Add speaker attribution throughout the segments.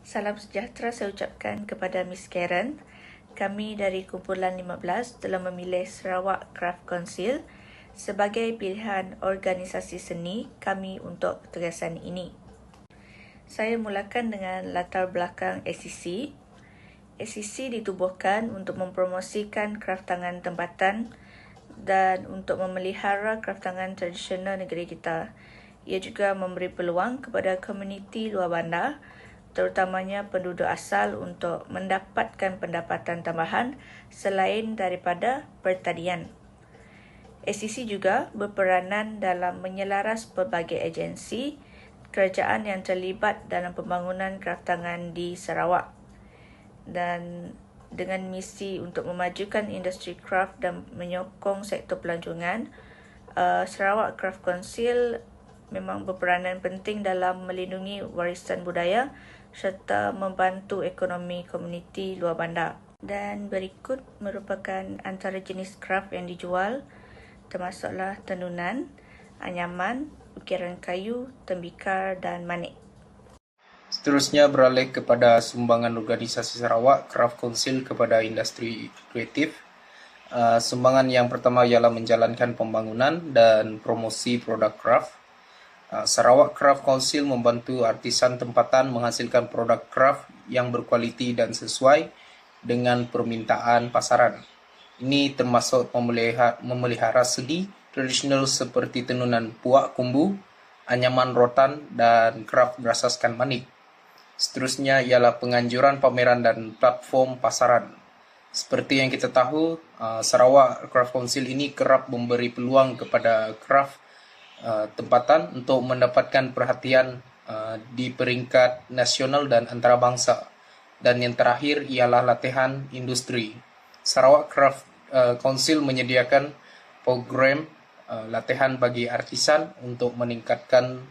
Speaker 1: Salam sejahtera saya ucapkan kepada Miss Karen. Kami dari kumpulan 15 telah memilih Sarawak Craft Council sebagai pilihan organisasi seni kami untuk tugasan ini. Saya mulakan dengan latar belakang SCC. SCC ditubuhkan untuk mempromosikan kraft tangan tempatan dan untuk memelihara kraft tangan tradisional negeri kita. Ia juga memberi peluang kepada komuniti luar bandar, terutamanya penduduk asal untuk mendapatkan pendapatan tambahan selain daripada pertanian. SCC juga berperanan dalam menyelaras pelbagai agensi kerajaan yang terlibat dalam pembangunan kraft tangan di Sarawak. Dan dengan misi untuk memajukan industri kraft dan menyokong sektor pelancongan, Sarawak Craft Council memang berperanan penting dalam melindungi warisan budaya serta membantu ekonomi komuniti luar bandar. Dan berikut merupakan antara jenis kraft yang dijual, termasuklah tenunan, anyaman, ukiran kayu, tembikar dan manik.
Speaker 2: Seterusnya beralih kepada sumbangan organisasi Sarawak Craft Council kepada industri kreatif. Sumbangan yang pertama ialah menjalankan pembangunan dan promosi produk craft. Sarawak Craft Council membantu artisan tempatan menghasilkan produk craft yang berkualiti dan sesuai dengan permintaan pasaran. Ini termasuk memelihara seni tradisional seperti tenunan puak kumbu, anyaman rotan, dan craft berasaskan manik. Seterusnya ialah penganjuran pameran dan platform pasaran. Seperti yang kita tahu, Sarawak Craft Council ini kerap memberi peluang kepada craft tempatan untuk mendapatkan perhatian di peringkat nasional dan antarabangsa. Dan yang terakhir ialah latihan industri. Sarawak Craft Council menyediakan program latihan bagi artisan untuk meningkatkan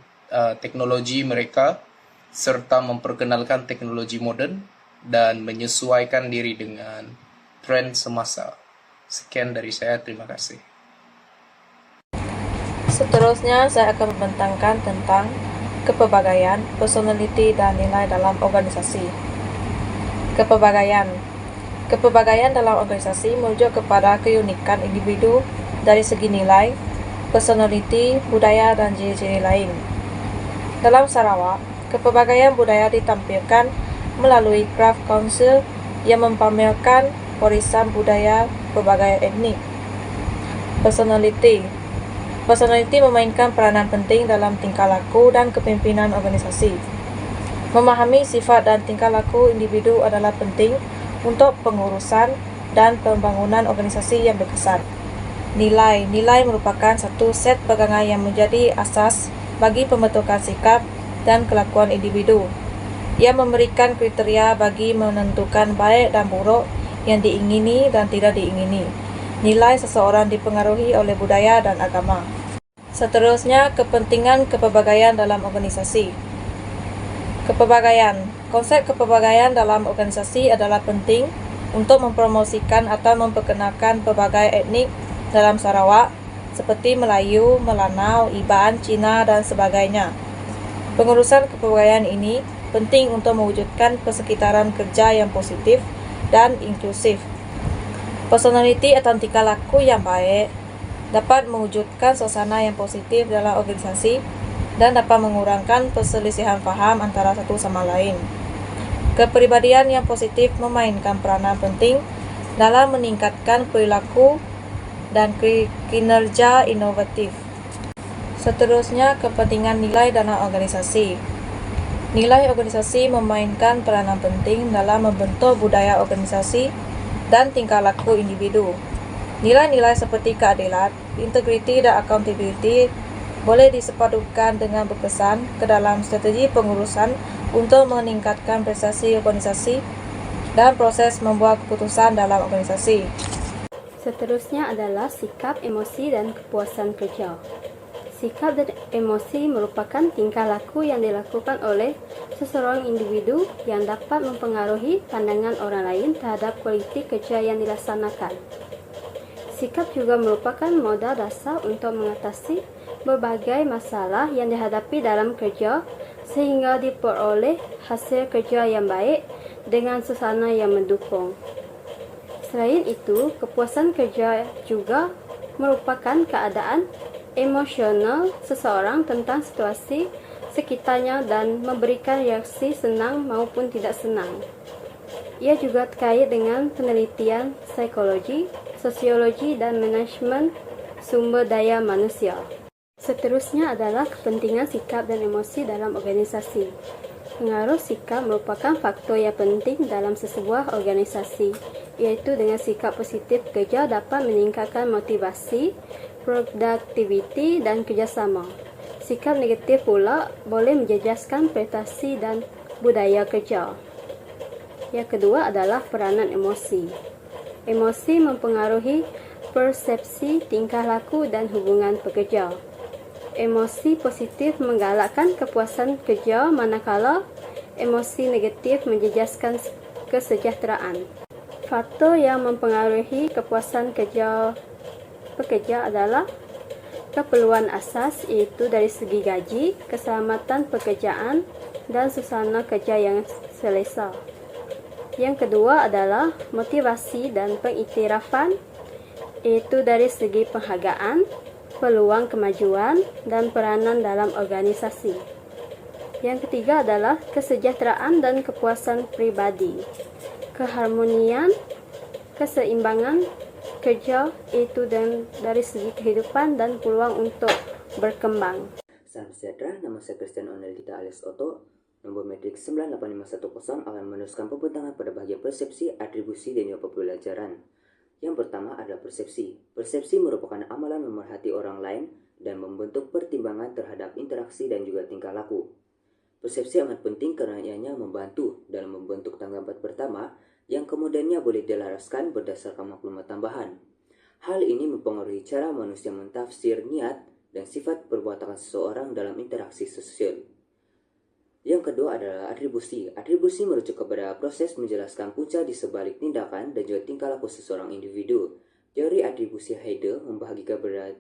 Speaker 2: teknologi mereka serta memperkenalkan teknologi moden dan menyesuaikan diri dengan tren semasa. Sekian dari saya, terima kasih.
Speaker 3: Seterusnya saya akan membentangkan tentang kepelbagaian, personaliti dan nilai dalam organisasi. Kepelbagaian dalam organisasi merujuk kepada keunikan individu dari segi nilai, personaliti, budaya dan ciri-ciri lain. Dalam Sarawak, kepelbagaian budaya ditampilkan melalui Craft Council yang mempamerkan warisan budaya berbagai etnik. Personaliti memainkan peranan penting dalam tingkah laku dan kepimpinan organisasi. Memahami sifat dan tingkah laku individu adalah penting untuk pengurusan dan pembangunan organisasi yang berkesan. Nilai merupakan satu set pegangan yang menjadi asas bagi pembentukan sikap dan kelakuan individu. Ia memberikan kriteria bagi menentukan baik dan buruk yang diingini dan tidak diingini. Nilai seseorang dipengaruhi oleh budaya dan agama. Seterusnya, kepentingan kepelbagaian dalam organisasi. Konsep kepelbagaian dalam organisasi adalah penting untuk mempromosikan atau memperkenalkan pelbagai etnik dalam Sarawak seperti Melayu, Melanau, Iban, Cina dan sebagainya. Pengurusan kepelbagaian ini penting untuk mewujudkan persekitaran kerja yang positif dan inklusif. Personaliti atau tingkah laku yang baik dapat mewujudkan suasana yang positif dalam organisasi dan dapat mengurangkan perselisihan faham antara satu sama lain. Kepribadian yang positif memainkan peranan penting dalam meningkatkan perilaku dan kinerja inovatif. Seterusnya, kepentingan nilai dalam organisasi. Nilai organisasi memainkan peranan penting dalam membentuk budaya organisasi dan tingkah laku individu. Nilai-nilai seperti keadilan, integriti dan accountability boleh disepadukan dengan berkesan ke dalam strategi pengurusan untuk meningkatkan prestasi organisasi dan proses membuat keputusan dalam organisasi.
Speaker 4: Seterusnya adalah sikap, emosi dan kepuasan kerja. Sikap dan emosi merupakan tingkah laku yang dilakukan oleh seseorang individu yang dapat mempengaruhi pandangan orang lain terhadap kualiti kerja yang dilaksanakan. Sikap juga merupakan modal dasar untuk mengatasi berbagai masalah yang dihadapi dalam kerja sehingga diperoleh hasil kerja yang baik dengan suasana yang mendukung. Selain itu, kepuasan kerja juga merupakan keadaan emosional seseorang tentang situasi sekitarnya dan memberikan reaksi senang maupun tidak senang. Ia juga terkait dengan penelitian psikologi, sosiologi, dan manajemen sumber daya manusia. Seterusnya adalah kepentingan sikap dan emosi dalam organisasi. Pengaruh sikap merupakan faktor yang penting dalam sesebuah organisasi, iaitu dengan sikap positif kerja dapat meningkatkan motivasi, produktiviti dan kerjasama. Sikap negatif pula boleh menjejaskan prestasi dan budaya kerja. Yang kedua adalah peranan emosi. Emosi mempengaruhi persepsi, tingkah laku dan hubungan pekerja. Emosi positif menggalakkan kepuasan kerja, manakala emosi negatif menjejaskan kesejahteraan. Faktor yang mempengaruhi kepuasan pekerja adalah keperluan asas, iaitu dari segi gaji, keselamatan pekerjaan, dan suasana kerja yang selesa. Yang kedua adalah motivasi dan pengiktirafan, iaitu dari segi penghargaan, peluang kemajuan, dan peranan dalam organisasi. Yang ketiga adalah kesejahteraan dan kepuasan pribadi, keharmonian, keseimbangan kerja, iaitu dari segi kehidupan dan peluang untuk berkembang.
Speaker 5: Salam sejahtera, nama saya Christian Onelita alias Otto. Nomor metrik 98510 akan meneruskan pembentangan pada bagian persepsi, atribusi, dan juga pembelajaran. Yang pertama adalah persepsi. Persepsi merupakan amalan memerhati orang lain dan membentuk pertimbangan terhadap interaksi dan juga tingkah laku. Persepsi amat penting karena ianya membantu dalam membentuk tanggapan pertama yang kemudiannya boleh dilaraskan berdasarkan maklumat tambahan. Hal ini mempengaruhi cara manusia mentafsir niat dan sifat perbuatan seseorang dalam interaksi sosial. Yang kedua adalah atribusi. Atribusi merujuk kepada proses menjelaskan punca di sebalik tindakan dan juga tingkah laku seseorang individu. Teori atribusi Heidegger membagi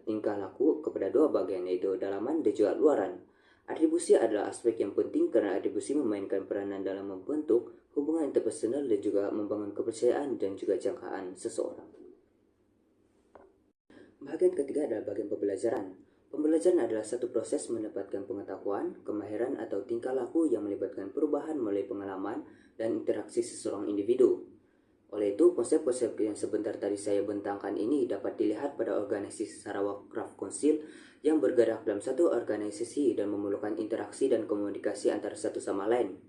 Speaker 5: tingkah laku kepada dua bagian, yaitu dalaman dan juga luaran. Atribusi adalah aspek yang penting karena atribusi memainkan peranan dalam membentuk hubungan interpersonal dan juga membangun kepercayaan dan juga jangkaan seseorang. Bagian ketiga adalah bagian pembelajaran. Pembelajaran adalah satu proses mendapatkan pengetahuan, kemahiran atau tingkah laku yang melibatkan perubahan melalui pengalaman dan interaksi seseorang individu. Oleh itu, konsep-konsep yang sebentar tadi saya bentangkan ini dapat dilihat pada organisasi Sarawak Craft Council yang bergerak dalam satu organisasi dan memerlukan interaksi dan komunikasi antara satu sama lain.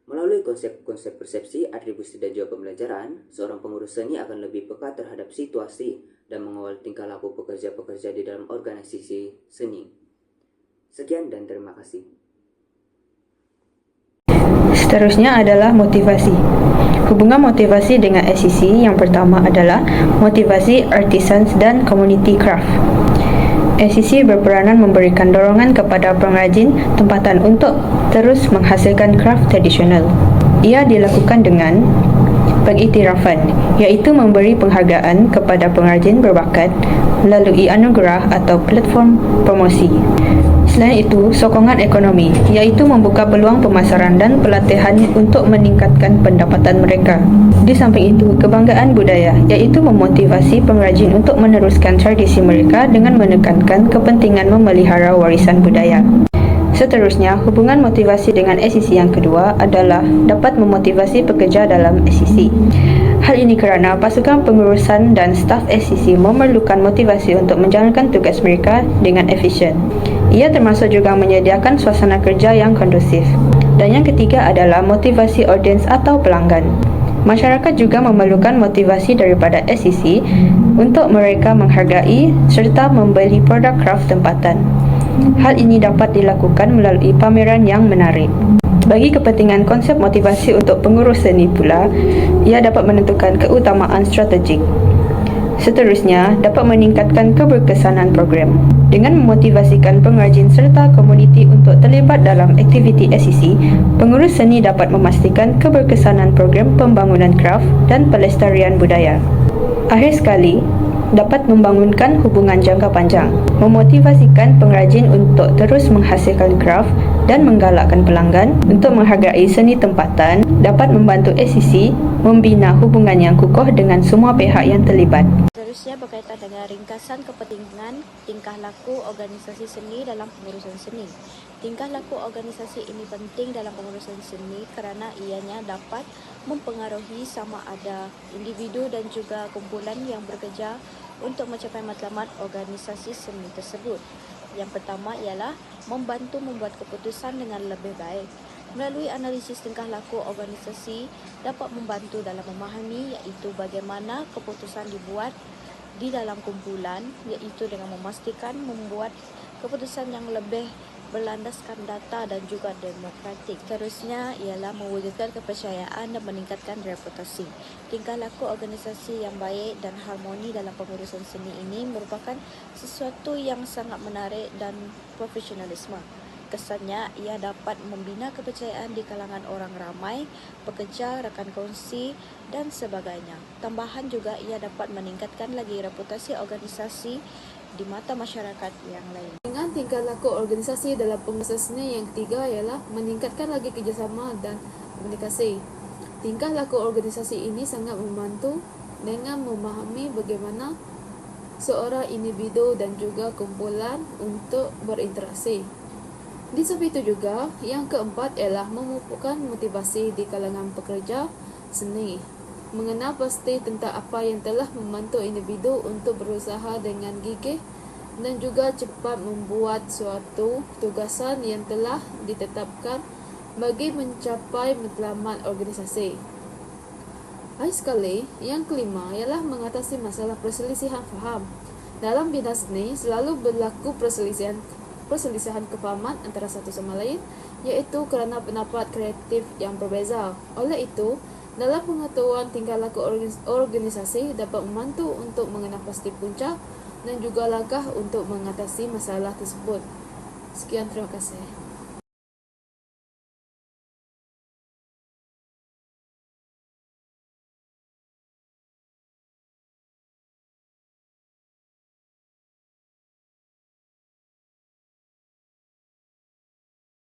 Speaker 5: Melalui konsep-konsep persepsi, atribusi, dan juga pembelajaran, seorang pengurus seni akan lebih peka terhadap situasi dan mengawal tingkah laku pekerja-pekerja di dalam organisasi seni. Sekian dan terima kasih.
Speaker 6: Seterusnya adalah motivasi. Hubungan motivasi dengan SCC yang pertama adalah motivasi artisans dan community craft. SCC berperanan memberikan dorongan kepada pengrajin tempatan untuk terus menghasilkan craft tradisional. Ia dilakukan dengan pengiktirafan, iaitu memberi penghargaan kepada pengrajin berbakat melalui anugerah atau platform promosi. Selain itu, sokongan ekonomi, iaitu membuka peluang pemasaran dan pelatihan untuk meningkatkan pendapatan mereka. Di samping itu, kebanggaan budaya, iaitu memotivasi pengrajin untuk meneruskan tradisi mereka dengan menekankan kepentingan memelihara warisan budaya. Seterusnya, hubungan motivasi dengan SCC yang kedua adalah dapat memotivasi pekerja dalam SCC. Hal ini kerana pasukan pengurusan dan staf SCC memerlukan motivasi untuk menjalankan tugas mereka dengan efisien. Ia termasuk juga menyediakan suasana kerja yang kondusif. Dan yang ketiga adalah motivasi audiens atau pelanggan. Masyarakat juga memerlukan motivasi daripada SCC untuk mereka menghargai serta membeli produk craft tempatan. Hal ini dapat dilakukan melalui pameran yang menarik. Bagi kepentingan konsep motivasi untuk pengurus seni pula, ia dapat menentukan keutamaan strategik. Seterusnya, dapat meningkatkan keberkesanan program. Dengan memotivasikan pengrajin serta komuniti untuk terlibat dalam aktiviti SCC, pengurus seni dapat memastikan keberkesanan program pembangunan craft dan pelestarian budaya. Akhir sekali, dapat membangunkan hubungan jangka panjang, memotivasikan pengrajin untuk terus menghasilkan craft dan menggalakkan pelanggan untuk menghargai seni tempatan dapat membantu SCC membina hubungan yang kukuh dengan semua pihak yang terlibat.
Speaker 7: Seterusnya berkaitan dengan ringkasan kepentingan tingkah laku organisasi seni dalam pengurusan seni. Tingkah laku organisasi ini penting dalam pengurusan seni kerana ianya dapat mempengaruhi sama ada individu dan juga kumpulan yang bekerja untuk mencapai matlamat organisasi seni tersebut. Yang pertama ialah membantu membuat keputusan dengan lebih baik. Melalui analisis tingkah laku organisasi dapat membantu dalam memahami iaitu bagaimana keputusan dibuat di dalam kumpulan, iaitu dengan memastikan membuat keputusan yang lebih berlandaskan data dan juga demokratik. Terusnya ialah mewujudkan kepercayaan dan meningkatkan reputasi. Tingkah laku organisasi yang baik dan harmoni dalam pengurusan seni ini merupakan sesuatu yang sangat menarik dan profesionalisme. Kesannya, ia dapat membina kepercayaan di kalangan orang ramai, pekerja, rakan kongsi dan sebagainya. Tambahan juga ia dapat meningkatkan lagi reputasi organisasi di mata masyarakat yang lain.
Speaker 3: Dengan tingkah laku organisasi dalam pengurusan seni yang ketiga ialah meningkatkan lagi kerjasama dan komunikasi. Tingkah laku organisasi ini sangat membantu dengan memahami bagaimana seorang individu dan juga kumpulan untuk berinteraksi. Di samping itu juga, yang keempat ialah memupukkan motivasi di kalangan pekerja seni. Mengenal pasti tentang apa yang telah membantu individu untuk berusaha dengan gigih dan juga cepat membuat suatu tugasan yang telah ditetapkan bagi mencapai matlamat organisasi. Lagi sekali, yang kelima ialah mengatasi masalah perselisihan faham. Dalam bidang seni, selalu berlaku perselisihan kefahaman antara satu sama lain, iaitu kerana pendapat kreatif yang berbeza. Oleh itu, dalam pengetahuan tingkah laku organisasi dapat membantu untuk mengenal pasti punca dan juga langkah untuk mengatasi masalah tersebut. Sekian, terima kasih.